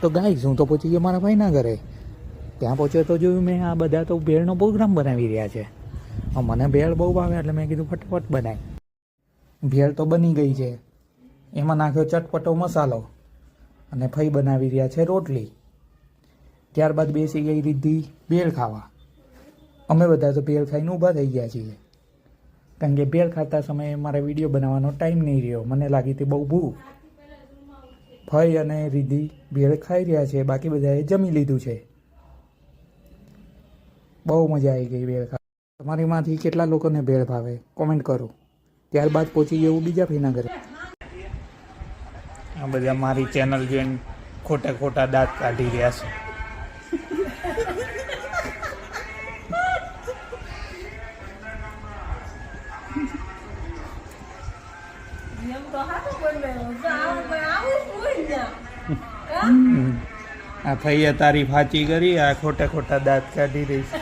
તો ગાઈસ હું તો પહોંચી ગયો મારા ભાઈના ઘરે. ત્યાં પહોંચ્યો તો જોયું મેં આ બધા તો ભેળનો પ્રોગ્રામ બનાવી રહ્યા છે. મને ભેળ બહુ ભાવે એટલે મેં કીધું ફટાફટ બનાય. ભેળ તો બની ગઈ છે. એમાં નાખ્યો ચટપટો મસાલો અને ફઈ બનાવી રહ્યા છે રોટલી. ત્યારબાદ બેસી ગઈ રિદ્ધિ ભેળ ખાવા. અમે બધા તો ભેળ ખાઈને ઊભા થઈ ગયા છીએ, કારણ કે ભેળ ખાતા સમયે મારે વિડીયો બનાવવાનો ટાઈમ નહીં રહ્યો. મને લાગી હતી બહુ ભૂખ. ફઈ અને રિદ્ધિ ભેળ ખાઈ રહ્યા છે, બાકી બધાએ જમી લીધું છે. બહુ મજા આવી ગઈ ભેળ ખાવા. તમારીમાંથી કેટલા લોકોને ભેળ ભાવે કોમેન્ટ કરો. ત્યારબાદ પહોંચી ગયો બીજા ભાઈના ઘરે. આ બધા મારી ચેનલ જોઈને ખોટા ખોટા દાંત કાઢી રહ્યા છે. આ ફઈએ તારી ફાચી કરી, આ ખોટા ખોટા દાંત કાઢી રહી છે.